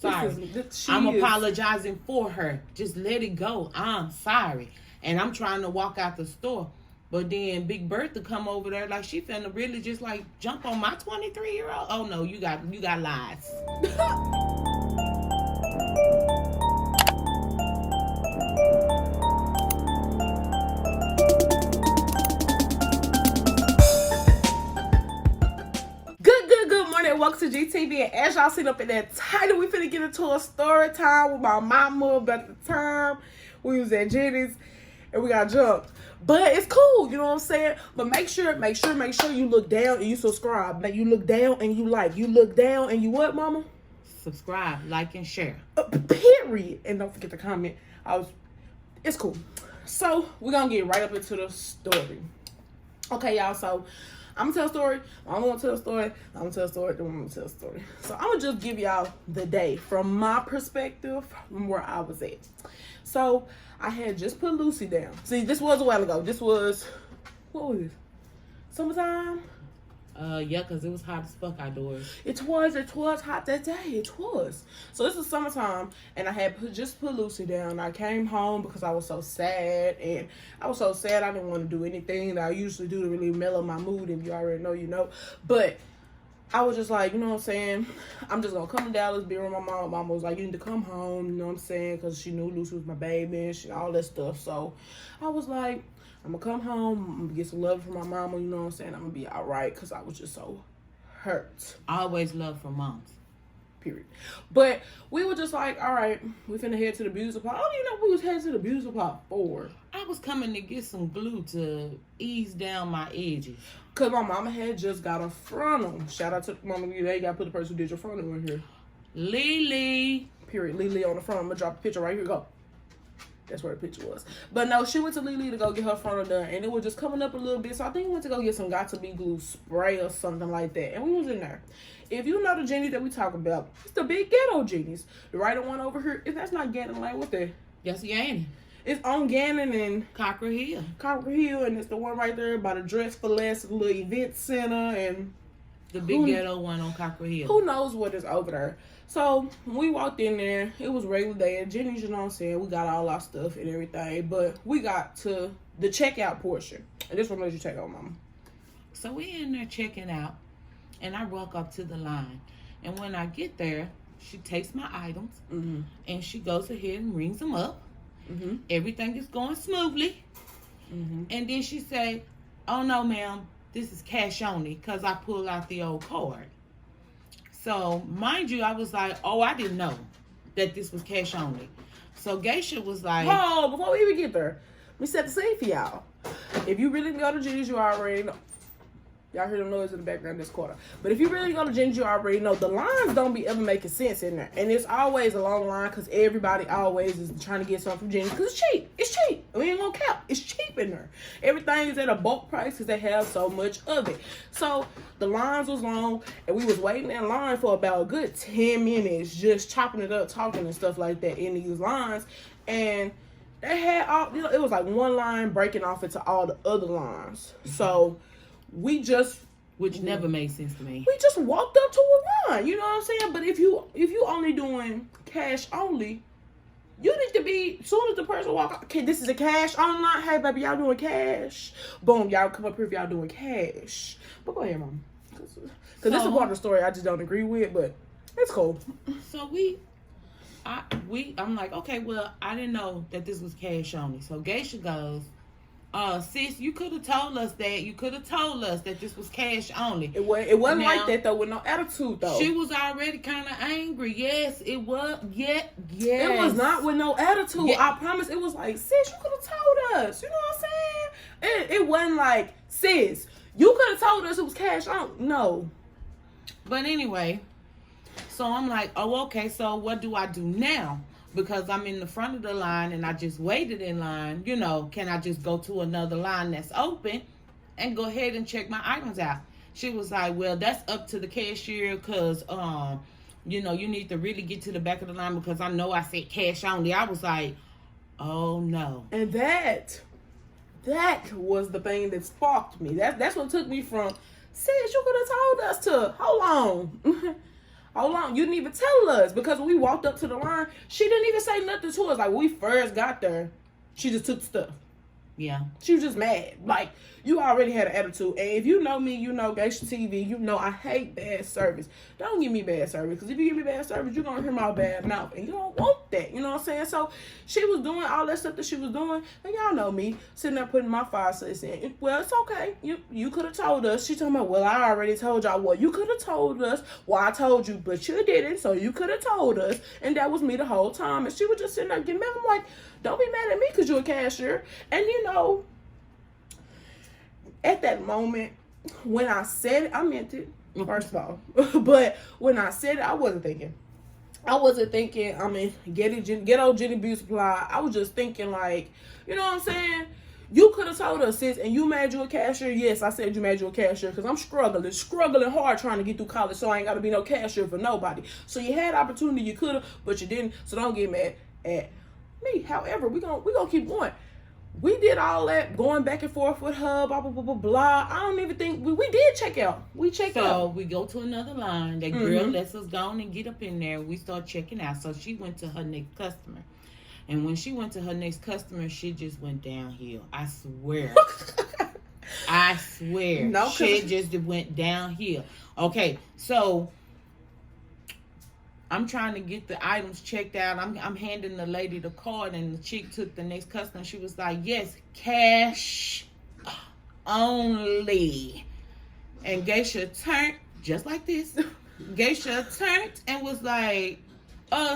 Sorry. I'm apologizing for her. Just let it go. I'm sorry. And I'm trying to walk out the store. But then Big Bertha come over there like she finna really just like jump on my 23-year-old. Oh no, you got lies. Good morning. Welcome to GTV. And as y'all seen up in that title, we finna get into a story time with my mama about the time we was at JENNYS and we got jumped. But it's cool, you know what I'm saying? But make sure you look down and you subscribe. Like you look down and you like. You look down and you what, mama? Subscribe, like, and share. Period. And don't forget to comment. It's cool. So we're gonna get right up into the story. Okay, y'all, so I'm gonna tell a story. I'm gonna tell a story. I'm gonna tell a story. Then I'm gonna tell a story. So I'm gonna just give y'all the day from my perspective, from where I was at. So I had just put Lucy down. See, this was a while ago. This was, what was this? Summertime? Yeah, because it was hot as fuck outdoors. It was hot that day. It was. So this was summertime, and I had just put Lucy down. I came home because I was so sad, and I was so sad I didn't want to do anything that I usually do to really mellow my mood. If you already know, you know. But I was just like, you know what I'm saying? I'm just going to come to Dallas, be with my mom. Mama was like, you need to come home, you know what I'm saying? Because she knew Lucy was my baby and all that stuff. So I was like, I'm going to come home. I'm going to get some love from my mama, you know what I'm saying? I'm going to be all right because I was just so hurt. Always love from moms. Period. But we were just like, all right, we finna head to the beauty supply. I don't even know we was heading to the beauty supply for. I was coming to get some glue to ease down my edges. Because my mama had just got a frontal. Shout out to Mama. They got to put the person who did your frontal in here. Lily. Period. Lily on the front. I'm going to drop a picture right here. Go. That's where the picture was. But no, she went to Lily to go get her frontal done. And it was just coming up a little bit. So I think we went to go get some Got2Be glue spray or something like that. And we was in there. If you know the JENNYS that we talk about, it's the big ghetto JENNYS. The right one over here, that's not Gannon Lane. What's that? That's Gannon. It's on Gannon and Cockrell Hill. Cockrell Hill, and it's the one right there by the Dress for Less little event center and the big ghetto one on Cockrell Hill. Who knows what is over there? So when we walked in there, it was regular day at JENNYS, you know what I'm saying? We got all our stuff and everything, but we got to the checkout portion. And this one let you check out, mama. So we in there checking out, and I walk up to the line. And when I get there, she takes my items, and she goes ahead and rings them up. Everything is going smoothly. And then she say, oh no, ma'am, this is cash only, because I pulled out the old card. So mind you, I was like, oh, I didn't know that this was cash only. So Geisha was like, oh, before we even get there, let me set the scene for y'all. If you really go to JENNYS, you already know. Y'all hear the noise in the background this quarter. But if you really go to JENNYS, you already know the lines don't be ever making sense in there. And it's always a long line because everybody always is trying to get something from JENNYS because it's cheap. It's cheap. We ain't gonna count. It's cheap in there. Everything is at a bulk price because they have so much of it. So the lines was long and we was waiting in line for about a good 10 minutes just chopping it up, talking and stuff like that in these lines. And they had all, you know, it was like one line breaking off into all the other lines. So we just, which never made sense to me. We just walked up to a line, you know what I'm saying? But if you only doing cash only, you need to be, soon as the person walk up, okay, this is a cash only line. Hey baby, y'all doing cash? Boom, y'all come up here if y'all doing cash. But go ahead, mom. Cause this is part of the story I just don't agree with, but it's cool. So I'm like, okay, well, I didn't know that this was cash only. So Geisha goes, sis, you could have told us that. You could have told us that this was cash only. It wasn't now, like that though, with no attitude though. She was already kind of angry. Yes, it was. Yeah, yes. It was not with no attitude. Yeah. I promise. It was like, sis, you could have told us. You know what I'm saying? It wasn't like, sis, you could have told us it was cash only. No. But anyway, so I'm like, oh, okay. So what do I do now? Because I'm in the front of the line and I just waited in line, you know, can I just go to another line that's open and go ahead and check my items out? She was like, well, that's up to the cashier because, you know, you need to really get to the back of the line because I know I said cash only. I was like, oh, no. And that was the thing that sparked me. That's what took me from, sis, you could have told us to, hold on. hold on, you didn't even tell us. Because when we walked up to the line, she didn't even say nothing to us. Like, when we first got there, she just took the stuff. Yeah. She was just mad. Like, you already had an attitude. And if you know me, you know Geisha TV, you know I hate bad service. Don't give me bad service. Because if you give me bad service, you're going to hear my bad mouth. And you don't want that. You know what I'm saying? So, she was doing all that stuff that she was doing. And y'all know me, sitting there putting my 5 cents in. Well, it's okay. You could have told us. She talking about, well, I already told y'all. Well, you could have told us. Well, I told you, but you didn't. So, you could have told us. And that was me the whole time. And she was just sitting there getting mad. I'm like, don't be mad at me because you're a cashier. And, you know, at that moment, when I said it, I meant it, first of all. But when I said it, I wasn't thinking. I mean, get old Jenny Beauty Supply. I was just thinking, like, you know what I'm saying? You could have told us, sis, and you made you a cashier. Yes, I said you made you a cashier because I'm struggling hard trying to get through college, so I ain't got to be no cashier for nobody. So you had opportunity, you could have, but you didn't. So don't get mad at me. However, we gonna keep going. We did all that going back and forth with her, blah blah blah blah blah. I don't even think we did check out. We checked out. So we go to another line. That girl lets us go on and get up in there. We start checking out. So she went to her next customer, and when she went to her next customer, she just went downhill. I swear. I swear. No, she just went downhill. Okay, so I'm trying to get the items checked out. I'm handing the lady the card, and the chick took the next customer. She was like, yes, cash only. And Geisha turned, just like this. Geisha turned and was like,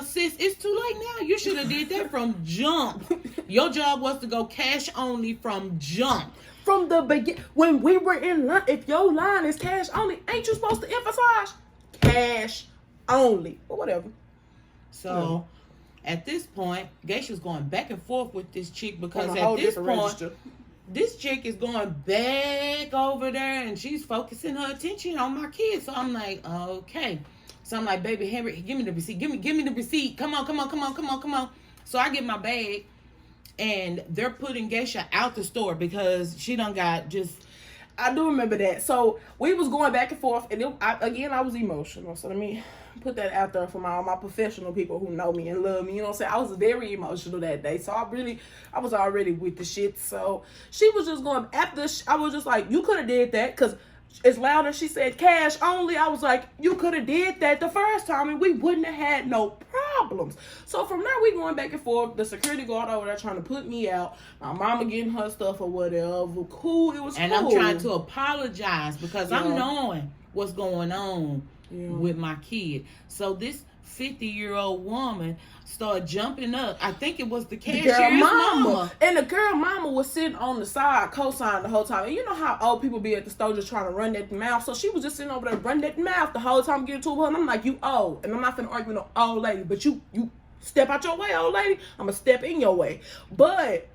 sis, it's too late now. You should have did that from jump. Your job was to go cash only from jump. From the beginning, when we were in line, if your line is cash only, ain't you supposed to emphasize cash only? But whatever. So at this point, Geisha's going back and forth with this chick because On a at whole this different point, register. this chick is going back over there and she's focusing her attention on my kids. So I'm like, okay. So I'm like, baby, Henry, give me the receipt. Give me the receipt. Come on. So I get my bag and they're putting Geisha out the store because she done got just... I do remember that. So we was going back and forth, and I was emotional. So let me put that out there for all my professional people who know me and love me. You know what I'm saying? I was very emotional that day. So I was already with the shit. So she was just going after. I was just like, you could have did that because as loud as she said cash only, I was like, you could have did that the first time and we wouldn't have had no problems. So from there, we going back and forth. The security guard over there trying to put me out. My mama getting her stuff or whatever. Cool, it was and cool. I'm trying to apologize because I'm knowing what's going on with my kid. So this 50-year-old woman started jumping up. I think it was the cashier's mama. And the girl mama was sitting on the side, co-signing the whole time. And you know how old people be at the store just trying to run that mouth. So she was just sitting over there running that mouth the whole time getting to her. And I'm like, you old. And I'm not finna argue with no old lady. But you step out your way, old lady. I'm gonna step in your way. But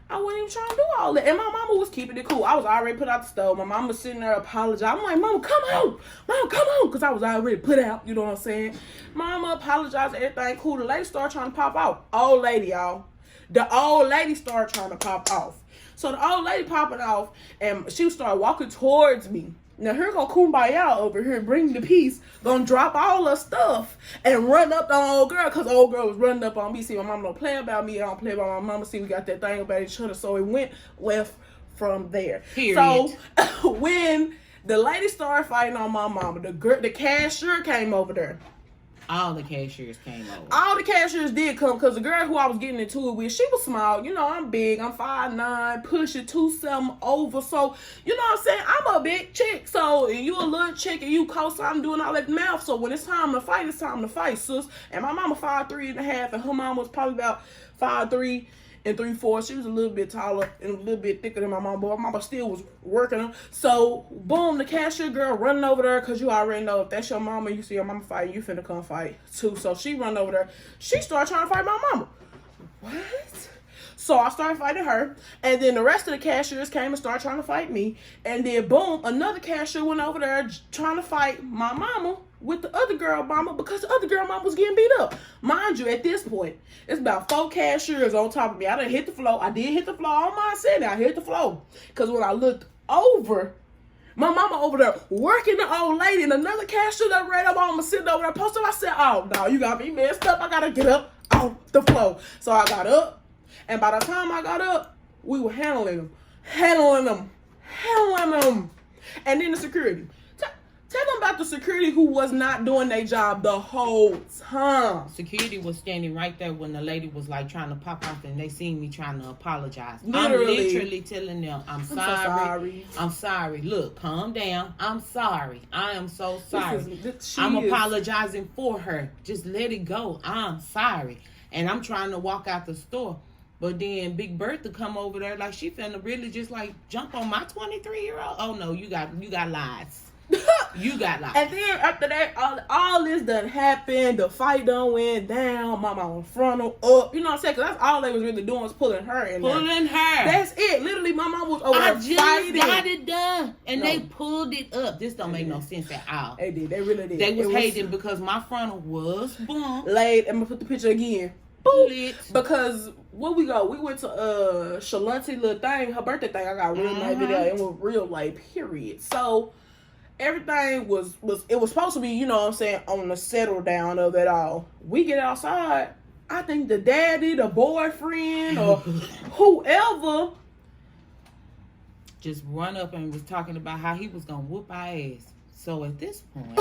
I wasn't even trying to do all that. And my mama was keeping it cool. I was already put out the stove. My mama was sitting there apologizing. I'm like, Mama, come on. Mama, come on. Because I was already put out. You know what I'm saying? Mama apologized. Everything cool. The lady started trying to pop out. Old lady, y'all. The old lady started trying to pop off. So the old lady popping off. And she started walking towards me. Now here go Kumbaya over here, bring the piece, gonna drop all her stuff and run up on old girl, cause old girl was running up on me. See, my mama don't play about me, I don't play about my mama. See, we got that thing about each other, so it went left from there. Period. So when the lady started fighting on my mama, the cashier came over there. All the cashiers came over. All the cashiers did come because the girl who I was getting into it with, she was small. You know, I'm big. I'm 5'9", pushing 2'7" over. So, you know what I'm saying? I'm a big chick. So, and you a little chick and you co-sign doing all that mouth. So, when it's time to fight, sis. And my mama 5'3" and her mom was probably about 5'3" and 3/4. She was a little bit taller and a little bit thicker than my mom, but my mama still was working her. So, boom, the cashier girl running over there, because you already know if that's your mama, you see your mama fighting, you finna come fight too. So, she run over there. She started trying to fight my mama. What? So, I started fighting her, and then the rest of the cashiers came and started trying to fight me. And then, boom, another cashier went over there trying to fight my mama with the other girl mama, because the other girl mama was getting beat up. Mind you, at this point, it's about 4 cashiers on top of me. I done hit the floor. I did hit the floor. I don't mind saying that. I hit the floor. Because when I looked over, My mama over there working the old lady, and another cashier that ran up on me sitting over there posted. I said, oh, no, you got me messed up. I got to get up off the floor. So I got up, and by the time I got up, we were handling them. And then the security. Tell them about the security who was not doing their job the whole time. Security was standing right there when the lady was like trying to pop off, and they seen me trying to apologize. Literally. I'm literally telling them, I'm sorry. So sorry. I'm sorry. Look, calm down. I'm sorry. I am so sorry. I'm is apologizing for her. Just let it go. I'm sorry. And I'm trying to walk out the store. But then Big Bertha come over there like she finna really just like jump on my 23-year-old. Oh no, you got lies. You got lies. And then after that, all this done happened. The fight done went down. Mama on frontal up. You know what I'm saying? Because that's all they was really doing was pulling her in there. Pulling her. That's it. Literally, my mom was over there fighting. I just got it done. And they pulled it up. This don't make no sense at all. They did. They really did. They was hating because my frontal was bumped. Laid. I'm going to put the picture again. Lit. Because where we go? We went to Shalante little thing, her birthday thing. I got a real nice video. It was real like period. So everything was it was supposed to be, you know what I'm saying, on the settle down of it all. We get outside. I think the daddy, the boyfriend, or whoever just run up and was talking about how he was gonna whoop our ass. So at this point,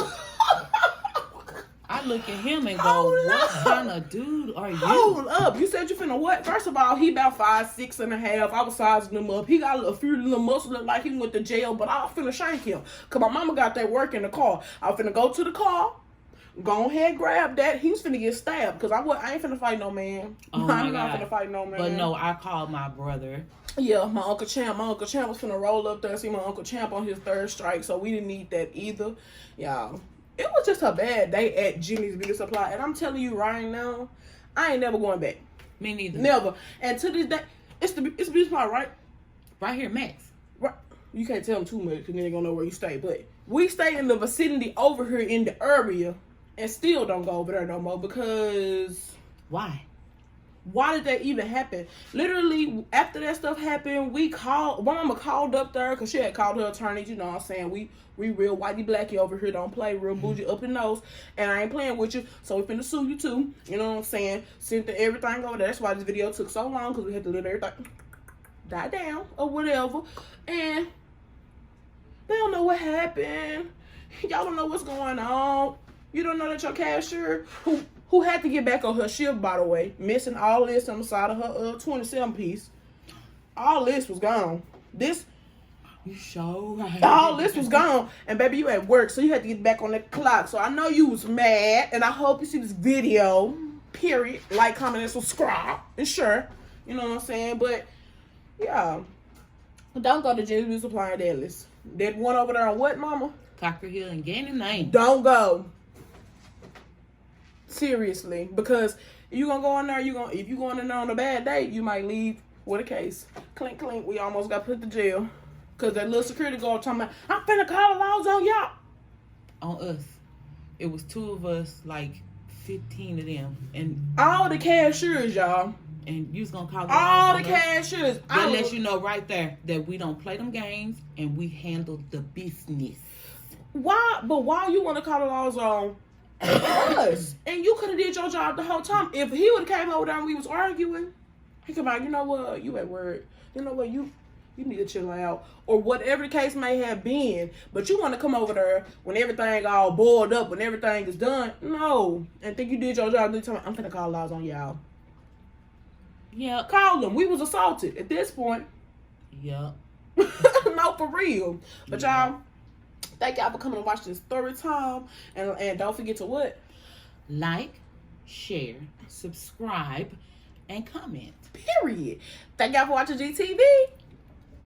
I look at him and go, what kind of dude are you? Hold up. You said you finna what? First of all, he about 5'6.5". I was sizing him up. He got a few little muscles look like he went to jail, but I was finna shank him. Because my mama got that work in the car. I was finna go to the car. Go ahead, grab that. He was finna get stabbed. Because I ain't finna fight no man. Oh I'm not finna fight no man. But no, I called my brother. Yeah, my Uncle Champ. My Uncle Champ was finna roll up there and see my Uncle Champ on his third strike. So we didn't need that either. Y'all. It was just a bad day at JENNYS Beauty Supply. And I'm telling you right now, I ain't never going back. Me neither. Never. And to this day, it's Beauty Supply, right? Right here, Max. Right. You can't tell them too much because then they're going to know where you stay. But we stay in the vicinity over here in the area and still don't go over there no more because... Why? Why did that even happen? Literally, after that stuff happened, my mama called up there because she had called her attorneys. You know what I'm saying? We real whitey blacky over here. Don't play real bougie up the nose. And I ain't playing with you. So we finna sue you too. You know what I'm saying? Sent everything over there. That's why this video took so long because we had to let everything die down or whatever. And they don't know what happened. Y'all don't know what's going on. You don't know that your cashier, who had to get back on her shift, by the way, missing all this on the side of her 27 piece. All this was gone. You sure right. All this was gone. And baby, you at work, so you had to get back on the clock. So I know you was mad, and I hope you see this video. Period. Like, comment, and subscribe. And sure. You know what I'm saying? But, yeah. Don't go to JENNYS Beauty Supply in Dallas. That one over there on what, mama? Cocker Hill and Gannon Lane. Don't go. Seriously. Because you gonna go in there, if you going in there on a bad day, you might leave with a case. Clink, clink. We almost got put to jail. Because that little security guard talking about, I'm finna call the laws on y'all. On us. It was 2 of us, like 15 of them. And all the cashiers, y'all. And you was going to call all the cashiers. That lets you know right there that we don't play them games and we handle the business. Why? But why you want to call the laws on us? And you could have did your job the whole time. If he would have came over there and we was arguing, he could be like, you know what? You at work. You know what? You need to chill out. Or whatever the case may have been. But you want to come over there when everything all boiled up, when everything is done. No. And think you did your job. I'm finna call laws on y'all. Yeah. Call them. We was assaulted at this point. Yeah. No, for real. But y'all, thank y'all for coming to watch this story time. And don't forget to what? Like, share, subscribe, and comment. Period. Thank y'all for watching GTV.